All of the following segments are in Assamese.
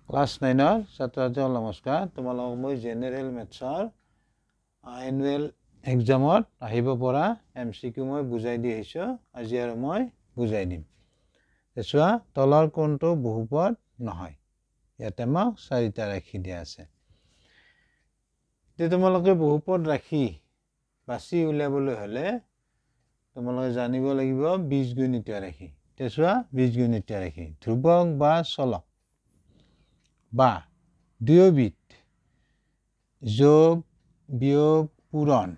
ক্লাস 9 ছাত্ৰছাত্ৰীসকল নমস্কাৰ তোমালোকক মই জেনাৰেল মেথছৰ এনুৱেল এক্সামত আহিব পৰা এমসিকিউ মই বুজাই দি আহিছো আজি আৰু মই বুজাই দিম চোৱা তলৰ কোণটো বহুপদ নহয় ইয়াতে মই চাৰিটা ৰাখি দিয়া আছে তে তোমালোকে বহুপদ ৰাখি বাছি উলিয়াবলৈ হলে তোমালোকে জানিব লাগিব বীজগণিতীয় ৰাখি তে চোৱা বীজগণিতীয় ৰাখি ধ্ৰুৱক বা চলক বা দুয়োবিধ যোগ বিয়োগ পূৰণ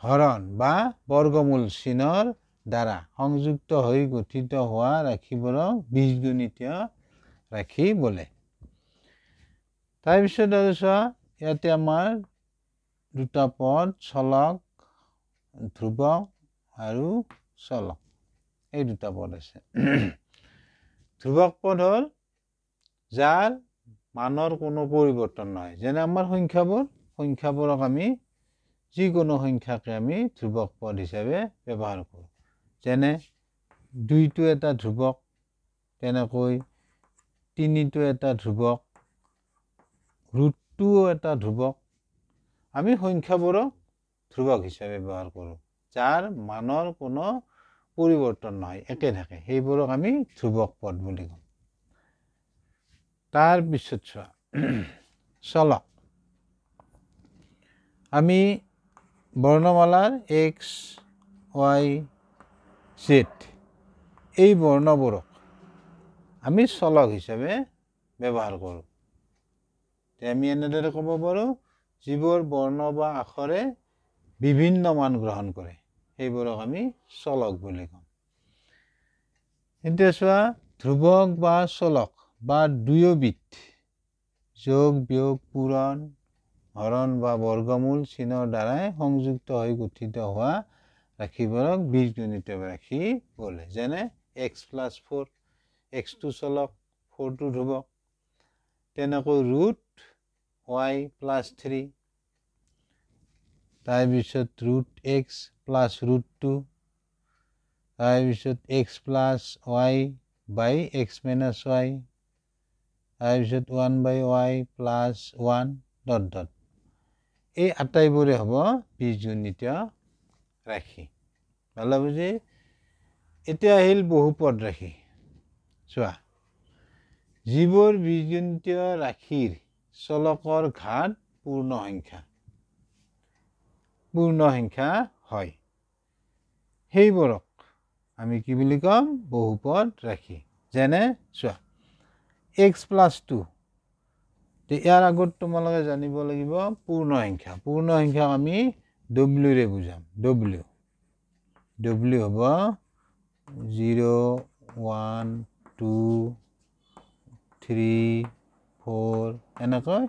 হৰণ বা বৰ্গমূল চিনৰ দ্বাৰা সংযুক্ত হৈ গঠিত হোৱা ৰাশিবোৰক বীজগণিতীয় ৰাশি বোলে তাৰ পিছত আৰু চোৱা ইয়াতে আমাৰ দুটা পদ চলক ধ্ৰুৱক আৰু চলক এই দুটা পদ আছে ধ্ৰুৱক পদ হ'ল যাৰ মানৰ কোনো পৰিৱৰ্তন নহয় যেনে আমাৰ সংখ্যাবোৰক আমি যিকোনো সংখ্যাকে আমি ধ্ৰুৱক পদ হিচাপে ব্যৱহাৰ কৰোঁ যেনে 2টো এটা ধ্ৰুৱক তেনেকৈ 3টো এটা ধ্ৰুৱক √2 এটা ধ্ৰুৱক আমি সংখ্যাবোৰক ধ্ৰুৱক হিচাপে ব্যৱহাৰ কৰোঁ যাৰ মানৰ কোনো পৰিৱৰ্তন নহয় একে থাকে সেইবোৰক আমি ধ্ৰুৱক পদ বুলি কওঁ তাৰ পিছত চোৱা চলক আমি বৰ্ণমালাৰ x y z এই বৰ্ণবোৰক আমি চলক হিচাপে ব্যৱহাৰ কৰোঁ আমি এনেদৰে ক'ব পাৰোঁ যিবোৰ বৰ্ণ বা আখৰে বিভিন্ন মান গ্ৰহণ কৰে সেইবোৰক আমি চলক বুলি কওঁ এতিয়া চোৱা ধ্ৰুৱক বা চলক বা দুয়োবিধ যোগ বিয়োগ পূৰণ হৰণ বা বৰ্গমূল চিনৰ দ্বাৰাই সংযুক্ত হৈ গঠিত হোৱা ৰাশিবোৰক বীজগণিতীয় ৰাশি বোলে যেনে x + 4 x টো চলক 4টো ধ্ৰুৱক তেনেকৈ √y + 3 তাৰপিছত √x + √2 তাৰপিছত x + y / x - y তাৰপিছত 1/y + 1 ... এই আটাইবোৰে হ'ব বীজগণিতীয় ৰাশি ভাল বুজি এতিয়া আহিল বহুপদ ৰাশি চোৱা যিবোৰ বীজগণিতীয় ৰাশিৰ চলকৰ ঘাত পূৰ্ণ সংখ্যা হয় সেইবোৰক আমি কি বুলি কম বহুপদ ৰাশি যেনে চোৱা x + 2 ইয়াৰ আগত তোমালোকে জানিব লাগিব পূৰ্ণ সংখ্যাক আমি w ৰে বুজাম w হ'ব 0 1 2 3 4 এনেকৈ ...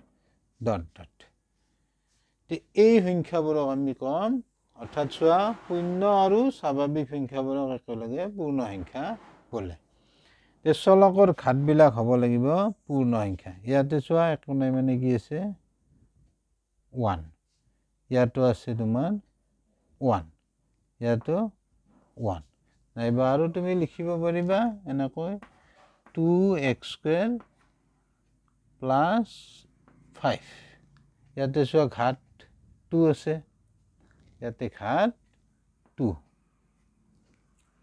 এই সংখ্যাবোৰক আমি কম অৰ্থাৎ চোৱা শূন্য আৰু স্বাভাৱিক সংখ্যাবোৰক একেলগে পূৰ্ণ সংখ্যা বোলে চলকৰ ঘাতবিলাক হ'ব লাগিব পূৰ্ণ সংখ্যা ইয়াতে চোৱা একো নাই মানে কি আছে 1 ইয়াতো আছে তোমাৰ 1 ইয়াতো 1 নাইবা আৰু তুমি লিখিব পাৰিবা এনেকৈ 2x² + 5 ইয়াতে চোৱা ঘাত 2 আছে ইয়াতে ঘাত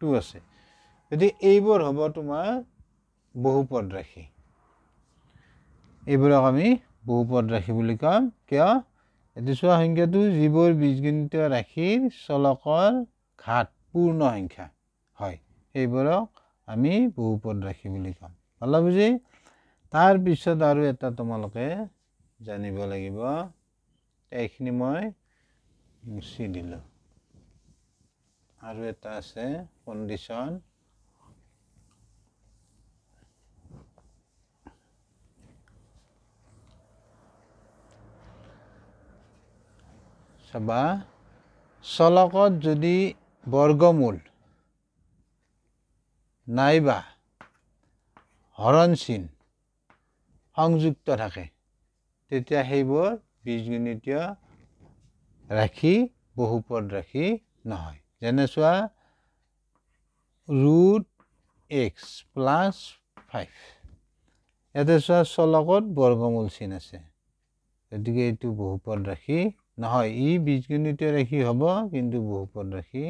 2 আছে যদি এইবোৰ হ'ব তোমাৰ বহুপদ ৰাশি এইবোৰক আমি বহুপদ ৰাশি বুলি কম কিয় এটি চোৱা সংখ্যাটো যিবোৰ বীজগণিতীয় ৰাশিৰ চলকৰ ঘাত পূৰ্ণ সংখ্যা হয় সেইবোৰক আমি বহুপদ ৰাশি বুলি কম ভাল বুজি তাৰ পিছত আৰু এটা তোমালোকে জানিব লাগিব এইখিনি মই মুছি দিলোঁ আৰু এটা আছে কণ্ডিশ্যন চাবা চলকত যদি বৰ্গমূল নাইবা হৰণ চিন সংযুক্ত থাকে তেতিয়া সেইবোৰ বীজগণিতীয় ৰাশি বহুপদ ৰাশি নহয় যেনে চোৱা √x + 5 ইয়াতে চোৱা চলকত বৰ্গমূল চিন আছে গতিকে এইটো বহুপদ ৰাশি নহয় ই বীজগণিতীয় ৰাশি হ'ব কিন্তু বহুপদ ৰাশি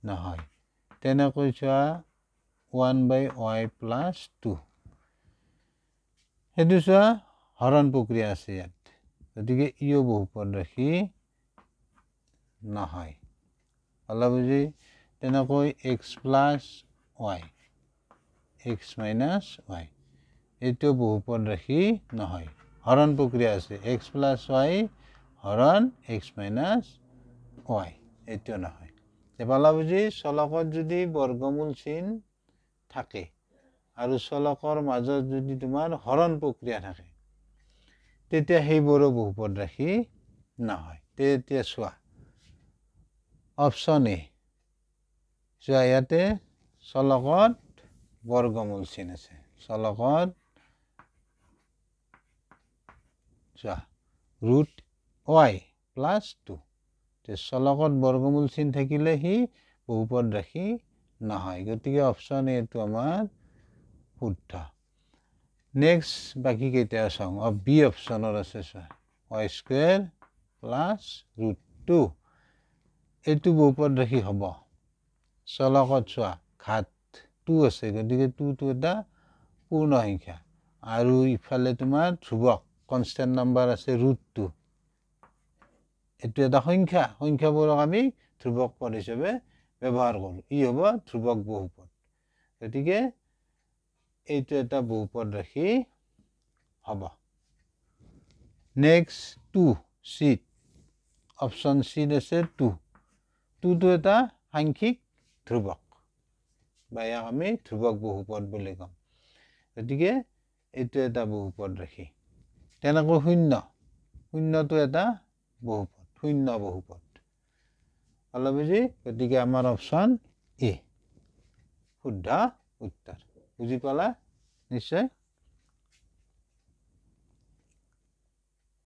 নহয় তেনেকৈ চোৱা 1/y + 2 সেইটো চোৱা হৰণ প্ৰক্ৰিয়া আছে ইয়াত গতিকে ইও বহুপদ ৰাশি নহয় অলপ বুজি তেনেকৈ x + y x - y এইটো বহুপদ ৰাশি নহয় হৰণ প্ৰক্ৰিয়া আছে x + y হৰণ x - y এইটো নহয় এবালা বুজি চলকত যদি বৰ্গমূল চিন থাকে আৰু চলকৰ মাজত যদি তোমাৰ হৰণ প্ৰক্ৰিয়া থাকে তেতিয়া সেইবোৰো বহুপদ ৰাশি নহয় তেতিয়া চোৱা অপচন এ চোৱা ইয়াতে চলকত বৰ্গমূল চিন আছে চলকত চোৱা √y + 2 চলকত বৰ্গমূল চিন থাকিলে সি বহুপদ ৰাশি নহয় গতিকে অপচন এটো আমাৰ শুদ্ধ নেক্সট বাকি কেইটা চাওঁ বি অপচনৰ আছে চোৱা y² + √2 এইটো বহুপদ ৰাশি হ'ব চলকত চোৱা ঘাত 2 আছে গতিকে 2টো এটা পূৰ্ণ সংখ্যা আৰু ইফালে তোমাৰ ধ্ৰুৱক কনষ্টেন্ট নাম্বাৰ আছে √2 এইটো এটা সংখ্যাবোৰক আমি ধ্ৰুৱক পদ হিচাপে ব্যৱহাৰ কৰোঁ ই হ'ব ধ্ৰুৱক বহুপদ গতিকে এইটো এটা বহুপদ ৰাশি হ'ব নেক্সট 2 চি অপচন চি আছে 2টো এটা সাংখ্যিক ধ্ৰুৱক বা ইয়াক আমি ধ্ৰুৱক বহুপদ বুলি কম গতিকে এইটো এটা বহুপদ ৰাশি তেনেকৈ শূন্যটো এটা বহুপদ শূন্য বহুপদ অলপ বুজি গতিকে আমাৰ অপচন এ শুদ্ধ উত্তৰ বুজি পালা নিশ্চয়